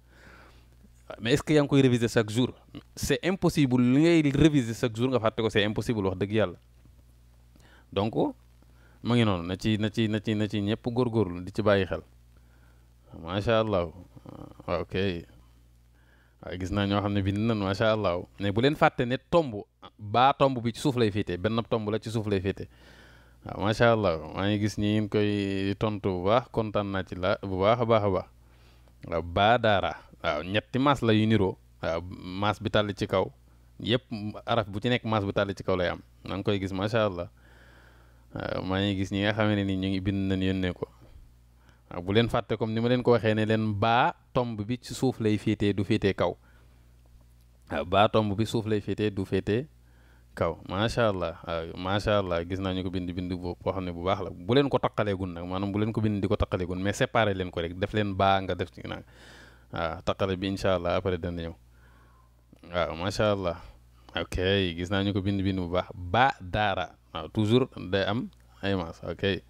mais est-ce que yaa ngi koy réviser chaque jour c'est impossible li ngay réviser chaque jour nga fàtte ko c'est impossible wax dëgg yàlla donc ma ngi noonu na ci ñëpp góorgóorlu di ci bàyyi xel macha allah waaw kay waaye gis naa ñoo xam ne bind nañ macha allah mais bu leen fàtte ne tomb tomb bi ci suuf lay féete benn tomb la ci suuf lay féete waaw macha allah maa ngi gis ñi ngeen koy tontu bu baax kontaan naa ci la bu baax a baax a baax waaw baa daara waaw ñetti maas la yu niroo waaw maas bi tàll ci kaw yëpp araf bu ci nekk maas bi tàll ci kaw lay am na nga koy gis macha allah waaw maa ngi gis ñi nga xam ne ni ñu ngi bind nañ yónnee ko waaw bu leen fàtte comme ni ma leen ko waxee ne leen baa tomb bi ci suuf lay féetee du féetee kaw waaw baa tomb bi suuf lay féetee du féetee kaw macha allah waaw macha allah gis naa ñu ko bind boo xam ne bu baax la bu leen ko taqaleegun nag maanaam bu leen ko bind di ko taqaleegun mais séparé leen ko rek def leen baa nga def ci nag waaw taqale bi incha allah après dana ñëw waaw macha allah ok gis naa ñu ko bind bu baax ba daara waaw toujours day am ay maas ok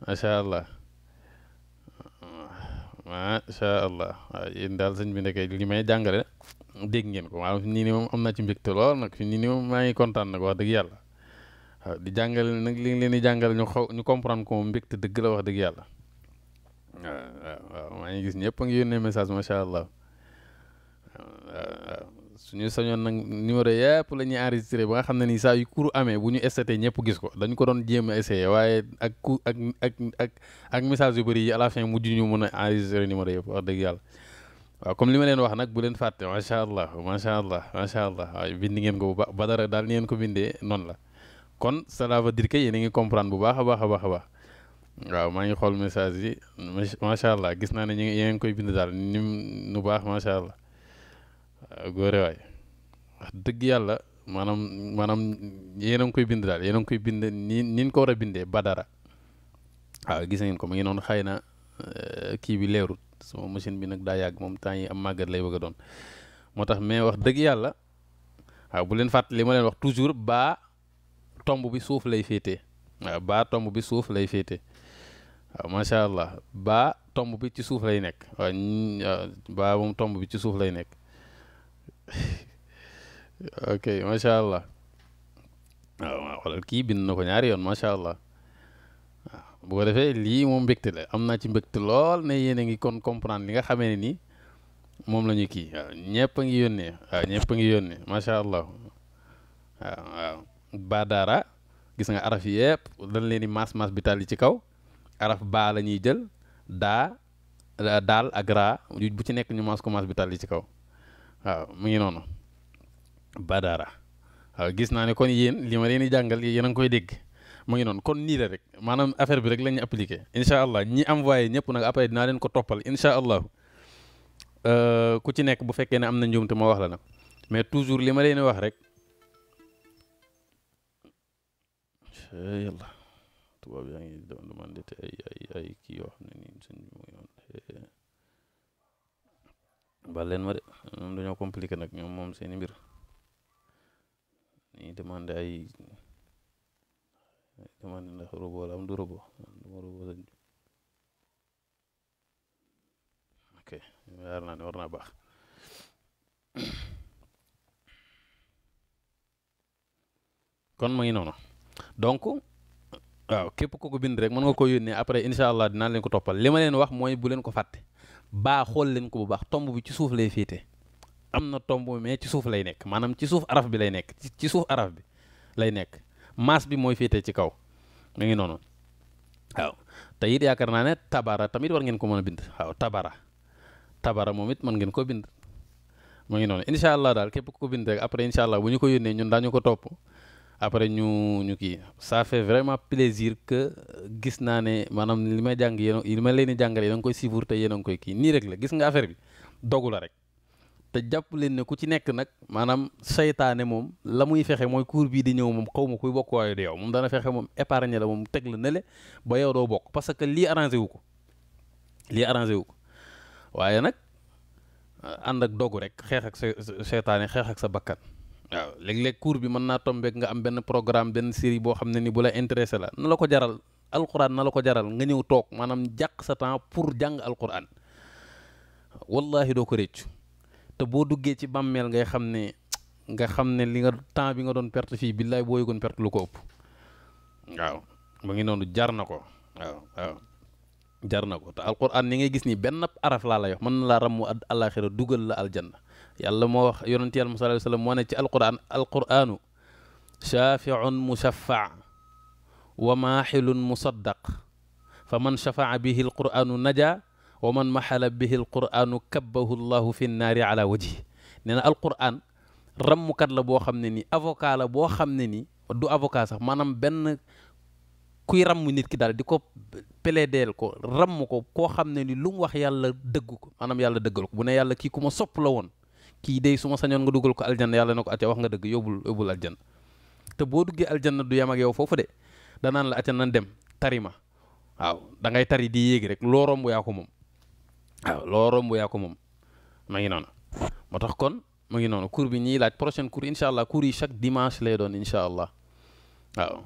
macha allah macha allah waaw yéen daal sëñ bi nekkee li may jàngale dégg ngeen ko waaw fi nii ni moom am naa ci mbégte lool nag fi nii ni moom maa ngi kontaan nag wax dëgg yàlla waaw di jàngale nag li leen di jàngale ñu comprendre ko moom mbégte dëgg la wax dëgg yàlla waaw maa ngi gis ñëpp a ngi yónnee message macha allah waaw suñu sañoon nag numéro yëpp la ñuy enregistré ba nga xam ne nii saa yu cours amee bu ñu estaté ñëpp gis ko dañ ko doon jéem a essayé waaye ak message yu bëri yi à la fin mujj ñu mën a enregistré numéro yëpp wax dëgg yàlla waaw comme li ma leen wax nag bu leen fàtte macha allah macha allah macha allah waaye bind ngeen ko bu baax ba dara daal ni ngeen ko bindee noonu la kon cela veut dire que yéen a ngi comprendre bu baax a baax a baax a baax waaw maa ngi xool message yi macha allah gis naa ne yéen a ngi koy bind daal ni nu baax macha allah góore waay wax dëgg yàlla maanaam yéen a ngi koy bind daal yéen a ngi koy bind ni ko war a bindee ba dara waaw gis ngeen ko mu ngi noonu xëy na kii bi leerut sama machine bi nag daa yàgg moom temps yi am màggat lay bëgg a doon moo tax mais wax dëgg yàlla waaw bu leen fàttali li ma leen wax toujours baa tomb bi suuf lay féetee waaw baa tomb bi suuf lay féetee waaw macha allah baa tomb bi ci suuf lay nekk waaw baa moom tomb bi ci suuf lay nekk ok macha allah waaw xoolal kii bind na ko ñaari yoon macha allah waaw bu ko defee lii moom mbégte la am naa ci mbégte lool ne yéen a ngi kon comprendre li nga xamee ne nii moom la ñu kii waaw ñëpp a ngi yónnee waaw ñëpp a ngi yónnee macha allah waaw baadaara gis nga araf yi yëpp dañ leen di maas bi tàlli ci kaw araf baa la ñuy jël daal ak raa bu ci nekk ñu maas bi tàlli ci kaw waaw mu ngi noonu baadaara waaw gis naa ne kon yéen li ma leen di jàngal yéen a ngi koy dégg mu ngi noonu kon nii la rek maanaam affaire bi rek la ñu appliqué incha allah ñi envoyé ñëpp nag après dinaa leen ko toppal incha allah ku ci nekk bu fekkee ne am na njuumte ma wax la nag mais toujours li ma leen di wax rek yàlla tubaab yaa ngi demandé te ay kii yoo xam ne nii sëñ bi mu ngi noonu bal leen ma de moom dañoo compliqué nag ñoom moom seeni mbir ñuy demandé ay demandé ndax robot la am du robot duma robot sëñ bi ok yaar naa ne war naa baax kon ma ngi noonu donc waaw képp ku ko bind rek mën nga ko yónnee après incha allah dinaa leen ko toppal li ma leen wax mooy bu leen ko fàtte baa xool leen ko bu baax tomb bi ci suuf lay féete am na tomb mais ci suuf lay nekk maanaam ci suuf araf bi lay nekk ci suuf araf bi lay nekk maas bi mooy féete ci kaw mu ngi noonu waaw te it yaakaar naa ne tabara tamit war ngeen ko mën a bind waaw tabara moom it mën ngeen ko bind mu ngi noonu incha allah daal képp ku ko bind rek après incha allah bu ñu ko yónnee ñun daañu ko topp après ñu kii ça fait vraiment plaisir que gis naa ne maanaam li may jàng yéen li ma leen di jàngale yéen a ngi koy suivre te yéen a ngi koy kii nii rek la gis nga affaire bi dogu la rek te jàpp leen ne ku ci nekk nag maanaam seytaane moom la muy fexe mooy cours bii di ñëw moom xaw ma kuy bokk waaye du yow moom dana fexe moom épargne la moom teg la nele ba yow doo bokk parce que lii arrangé wu ko lii arrangé wu ko waaye nag ànd ak dogu rek xeex ak sa seytaane xeex ak sa bakkan waaw léeg-léeg cours bi mën naa tombeek nga am benn programme benn série boo xam ne ni bu la intéressé la na la ko jaral alquran na la ko jaral nga ñëw toog maanaam jàq sa temps pour jàng alquran wallahi doo ko réccu te boo duggee ci bàmmeel nga xam ne li nga temps bi nga doon perte fii billaay boo yëgoon perte lu ko ëpp waaw mu ngi noonu jar na ko waaw jar na ko te alquran ni ngay gis ni benn araf laa lay wax mën na laa rammu àllaaxira dugal la aljanna yàlla moo wax yonent yàlla sallallahu alayhi wa sallam moo ne ci alquranu shafiun mushaffa wa maaxilun musaddaq fa man shafaa bihi alquranu naja wa man maxala bihi alquranu kabbahu llahu fi nnaari ala wajhi nee na alquran rammukat la boo xam ne ni avocat la boo xam ne ni du avocat sax maanaam benn kuy ramm nit ki daal di ko plaider ko ramm ko koo xam ne ni lu mu wax yàlla dëgg ko maanaam yàlla dëggal ko bu ne yàlla kii ku ma sopp la woon kii day su ma sañoon nga dugal ko aljanna yàlla na ko acca wax nga dëgg yóbbul aljanna te boo duggee aljanna du yem ak yow foofu de danaan la acca nan dem tari ma waaw da ngay tari di yéegi rek loo romb yaa ko moom waaw loo romb yaa ko moom ma ngi noonu moo tax kon ma ngi noonu cours bi ñiy laaj prochaine cours incha allah cours yi chaque dimanche lay doon incha allah waaw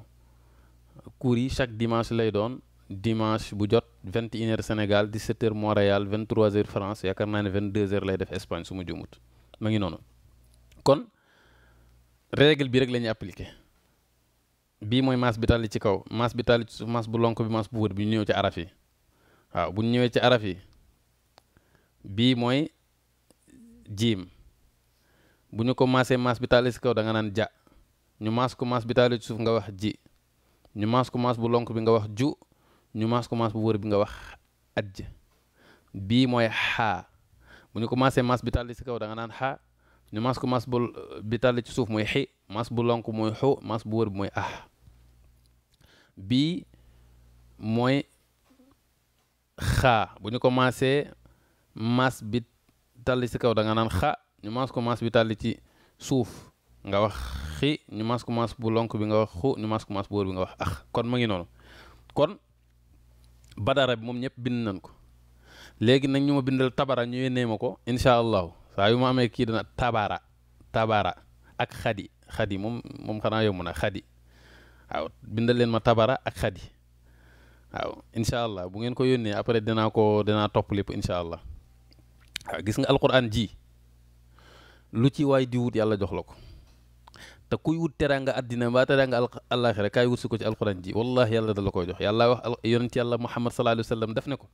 cours yi chaque dimanche lay doon dimanche bu jot 21h Sénégal 17h Montréal 23h France yaakaar naa ne 22h lay def Espagne su ma juumut ma ngi noonu kon règle bi rek la ñuy appliqué bii mooy maas bi tàlli ci kaw maas bi tàlli ci suuf maas bu lonk bi maas bu wër bi ñu ñëw ci araf yi waaw bu ñu ñëwee ci araf yi bii mooy jiim bu ñu ko maasee maas bi tàlli ci kaw da nga naan ja ñu maas ko maas bi tàlli ci suuf nga wax ji ñu maas ko maas bu lonk bi nga wax ju ñu maas ko maas bu wër bi nga wax ajj bii mooy xaa bu ñu ko maasee maas bi tàlli ci kaw da nga naan xaa ñu maas ko maas bu bi tàlli ci suuf mooy xi maas bu lonk mooy xu maas bu wër bi mooy bii mooy xaa bu ñu ko maasee maas bi tàlli ci kaw da nga naan xa ñu maas ko maas bi tàlli ci suuf nga wax xi ñu maas ko maas bu lonk bi nga wax xu ñu maas ko maas bu wër bi nga wax kon ma ngi noonu kon badara bi moom ñëpp bind nañ ko léegi nag ñu ma bindal tabara ñu yónnee ma ko incha allahu saa yu ma amee kii dana tabara ak xadi moom xanaa yomb na xadi waaw bindal leen ma tabara ak xadi waaw incha allah bu ngeen ko yónnee après dinaa topp lépp incha allah waaw gis nga alquran ji lu ci waay di wut yàlla jox la ko te kuy wut teraanga àddina mbaa teraanga àllaaxira kaay wut si ko ci alquran ji wallahi yàlla da la koy jox yàlla wax yonent yàlla muhammad sallallahu alayhi wa sallam def ne ko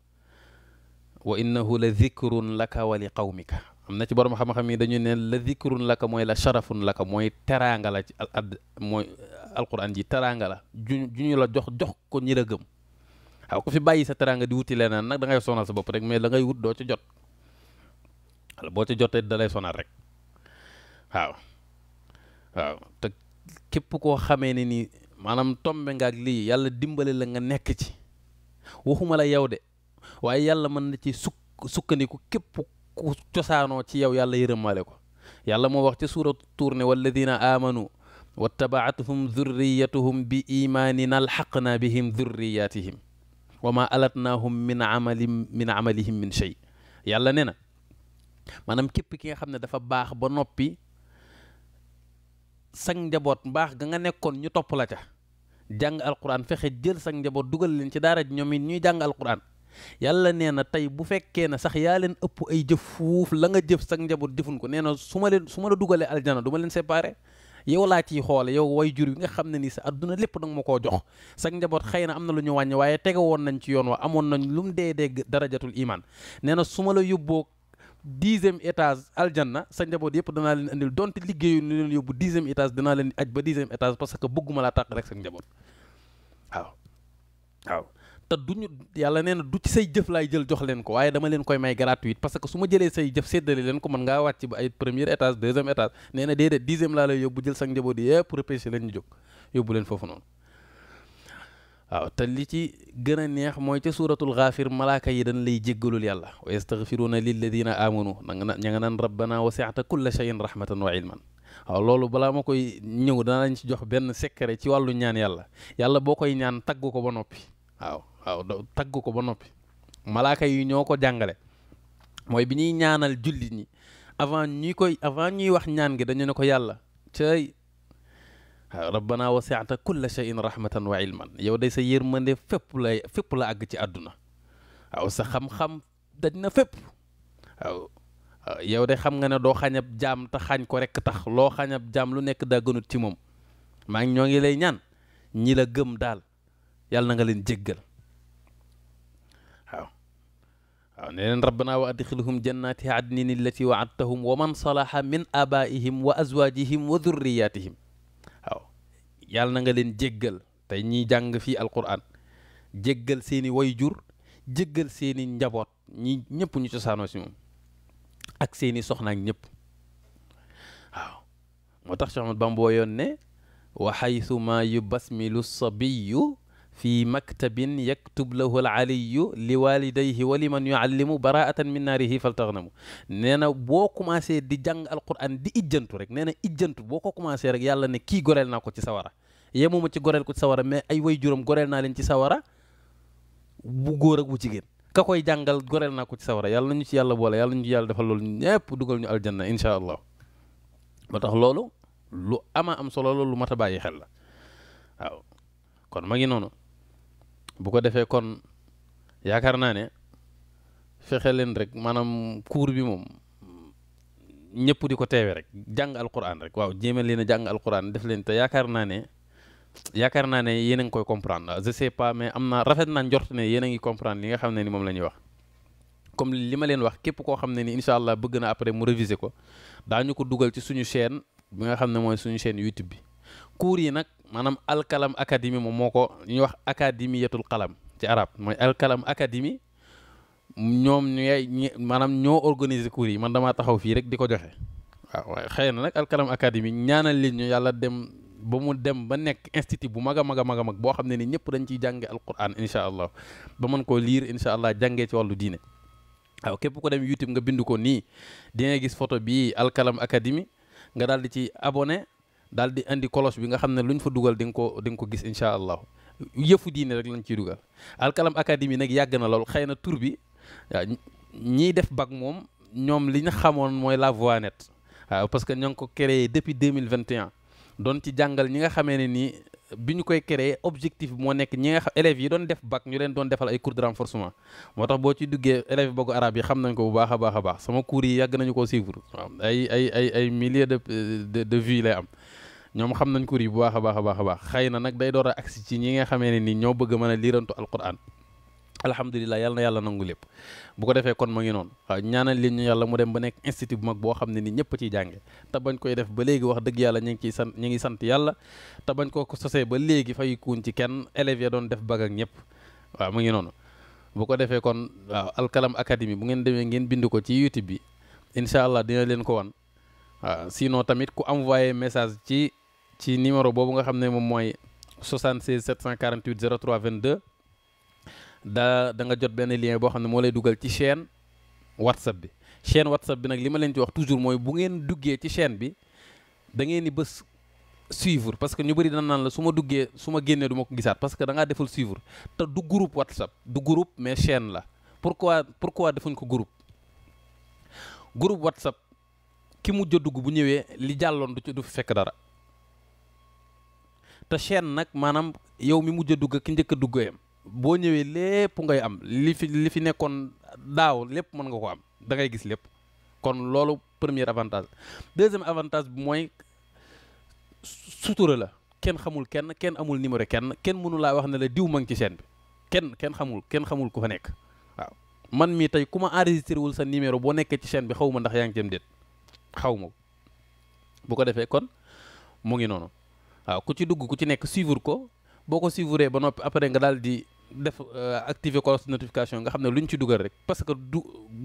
wa innahu la dhikrun laka wa li qawmika am na ci borom xam-xam yi dañu ne la dhikrun laka mooy la sharafun laka mooy teraanga la ci mooy alquran ji teraanga la ju ñu la jox ko ñi la gëm waaw ku fi bàyyi sa teraanga di wuti leneen nag da ngay sonal sa bopp rek mais la ngay wut doo ci jot wala boo ci jotee da lay sonal rek waaw te képp koo xamee ne ni maanaam tombe nga ak lii yàlla dimbale la nga nekk ci waxuma la yow de waaye yàlla mën na ci sukkandiku képp ku cosaanoo ci yow yàlla yërëmaale ko yàlla moo wax ci suuratu tuur ne walladina amanu wattabaatuhum dhurriyatuhum bi imaanin alxaqna bihim dhurriyatihim wa ma alatnaahum min amalihim min shay yàlla ne na maanaam képp ki nga xam ne dafa baax ba noppi sang njaboot mbaax ga nga nekkoon ñu topp la ca jàng alquran fexe jël sang njaboot dugal leen ci daara ji ñoom it ñuy jàng alquran yàlla nee na tey bu fekkee ne sax yaa leen ëpp ay jëf fuuf la nga jëf sang njaboot jëfun ko nee na su ma la dugalee aljana du ma leen séparé yow laa ciy xoole yow way jur bi nga xam ne nii sa adduna lépp danga ma koo jox sang njaboot xëy na am na lu ñu wàññi waaye tege woon nañ ci yoon wa amoon nañ lu mu dee darajatul iman nee na su ma la yóbboo 10e étage aljanna sa njaboot yëpp danaa leen andil donte liggéeyu ni leen yóbbu 10e étage danaa leen aj ba 10e étage parce que bëgguma laa tàq rek sa njaboot waaw te duñu yàlla nee na du ci say jëf laay jël jox leen ko waaye dama leen koy may gratuite parce que su ma jëlee say jëf séddale leen ko mën ngaa wàcc ba ay premier étage 2e étage nee na déedéet 10e laa lay yóbbu jël sa njaboot yëpp repêché leen ñu jóg yóbbu leen foofu noonu waaw te li ci gën a neex mooy ca suuratul Gaafir malaaka yi dañ lay jéggalul yàlla wa yastaghfiruuna lilladina amanu ña nga naan rabbana wasi'ta kulla shay'in rahmatan wa ilman. waaw loolu balaa ma koy ñëw danañ ci jox benn secret ci wàllu ñaan yàlla yàlla boo koy ñaan tagg ko ba noppi. waaw tagg ko ba noppi malaaka yi ñoo ko jàngale mooy bi ñuy ñaanal jullit ñi avant ñuy wax ñaan gi dañu ne ko yàlla cay waaw rabbana wasi'ta kulla shay'in rahmatan wa ilman yow day sa yërmande fépp la àgg ci àdduna waaw sa xam-xam daj na fépp waaw yow de xam nga ne doo xañab jaam te xañ ko rekk tax loo xañab jaam lu nekk daa gënut ci moom maa ngi ñoo ngi lay ñaan ñi la gëm daal yàlla na nga leen jéggal waaw ne leen rabbana wa adxilhum jannati adnin allati waadtahum wa man salaha min abaihim wa azwajihim wa dhurriyatihim waaw yàlla na nga leen jéggal tey ñiy jàng fii alquran jéggal seeni wayjur jéggal seeni njaboot ñi ñëpp ñu cosaanoo si moom ak seeni soxna ak ñëpp waaw moo tax Cheikh Ahmad Bamba woyoon ne wa xaytu ma yubasmilu sabiyu fi maktabin yaktub lahu alaliyu li walidayhi wa liman yuallimu baraatan min naarihi faltaxnamu nee na boo commencé di jàng alquran di ijjantu rek nee na ijjantu boo ko commencé rek yàlla ne kii goreel naa ko ci sawara yemuma ci goreel ko ci sawara mais ay way juróom goreel naa leen ci sawara bu góor ak bu jigéen ka koy jàngal goreel naa ko ci sawara yàlla nañu ci yàlla boole yàlla nañu ci yàlla defal loolu ñëpp dugal ñu aljanna insha allah moo tax loolu lu ama am solo loolu lu mat a bàyyi xel la waaw kon ma ngi noonu bu ko defee kon yaakaar naa ne fexe leen rek maanaam cours bi moom ñëpp di ko teewe rek jàng alquran rek waaw jéeme leen a jàng alquran def leen te yaakaar naa ne yéen a ngi koy comprendre je sais pas mais am na rafet naa njort ne yéen a ngi comprendre li nga xam ne ni moom la ñuy wax comme li ma leen wax képp koo xam ne ni incha allah bëgg na après mu réviser ko daañu ko dugal ci suñu chaîne bi nga xam ne mooy suñu chaîne YouTube bi cours yi nag maanaam alkalam académie moom moo ko ñuy wax académiyatul qalam ci arab mooy alkalam académie ñoom maanaam ñoo organiser cours yi man damaa taxaw fii rek di ko joxe waaw waaye xëy na nag alkalam académie ñaanal leen ñu yàlla dem ba mu dem ba nekk institut bu mag a mag a mag a mag boo xam ne ni ñëpp dañ ciy jànge alquran incha allah ba mën koo liir incha allah jàngee ci wàllu diine waaw képp ko dem YouTube nga bind ko nii di nga gis photo bii alkalam académie nga daal di ci abonné daal di indi cloche bi nga xam ne luñ fa dugal di nga ko gis incha allah yëfu diine rek lañ ciy dugal alkalam académie nag yàgg na lool xëy na tur bi waaw ñiy def bac moom ñoom li ñu xamoon mooy la voie nette waaw parce que ñoo ngi ko créé depuis 2021 doon ci jàngal ñi nga xamee ne nii bi ñu koy créé objectif bi moo nekk ñi nga xam élèves yi doon def bac ñu leen doon defal ay cours de renforcement moo tax boo ci duggee élèves bëggu arabe yi xam nañ ko bu baax a baax sama cours yi yàgg nañu koo suivre waaw ay milliers de vues lay am ñoom xam nañ cours yi bu baax a baax xëy na nag day door a agsi ci ñi nga xamee ne nii ñoo bëgg a mën a liirantu alquran alhamdulilah yàlla na yàlla nangu lépp bu ko defee kon ma ngi noonu waaw ñaanal leen ñu yàlla mu dem ba nekk institut bu mag boo xam ne ni ñëpp ciy jànge te bañ koy def ba léegi wax dëgg yàlla ñu ngi sant yàlla te bañ koo ko sosee ba léegi fay kuun ci kenn élèves ya doon def bag ak ñëpp waaw mu ngi noonu bu ko defee kon waaw alkalam académie bu ngeen demee ngeen bind ko ci YouTube bi incha allah dina leen ko wan waaw sinon tamit ku envoyé message ci numéro boobu nga xam ne moom mooy 76 748 03 22 da nga jot benn lien boo xam ne moo lay dugal ci chaîne WhatsApp bi nag li ma leen ci wax toujours mooy bu ngeen duggee ci chaîne bi da ngeen di bës suivre parce que ñu bëri dañ naan la su ma génnee du ma ko gisaat parce que da ngaa deful suivre te du groupe WhatsApp du groupe mais chaîne la pourquoi defuñ ko groupe WhatsApp ki mujj a dugg bu ñëwee li jàlloon du fi fekk dara te chaîne nag maanaam yow mi mujj a dugg ki njëkk a dugg yam boo ñëwee lépp ngay am li fi nekkoon daaw lépp mën nga ko am da ngay gis lépp kon loolu premier avantage deuxième avantage bi mooy sutura la kenn xamul kenn amul numéro kenn mënu laa wax ne la diw ma ngi ci chaîne bi kenn xamul ku fa nekk waaw man mii tey ku ma enregistré wul sa numéro boo nekkee ci chaîne bi xaw ma ndax yaa ngi cem déet xaw ma bu ko defee kon mu ngi noonu waaw ku ci dugg ku ci nekk suivre ko boo ko suivre ba noppi après nga daal di def activer ko notification nga xam ne lu ñu ci dugal rek parce que bu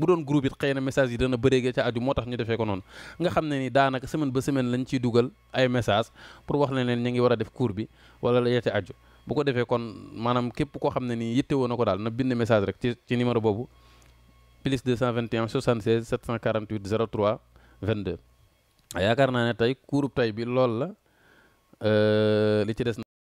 doon groupe it xëy na message yi dana bëreegee ca aju moo tax ñu defee ko noonu nga xam ne ni daanaka semaine ba semaine lañ ciy dugal ay message pour wax leen ñu ngi war a def cours bi wala la yee ca aju bu ko defee kon maanaam képp koo xam ne nii yittewoo na ko daal na bind message rek ci numéro boobu plus 221 76 748 03 22 yaakaar naa ne tey kuurub tey bi loolu la li ci des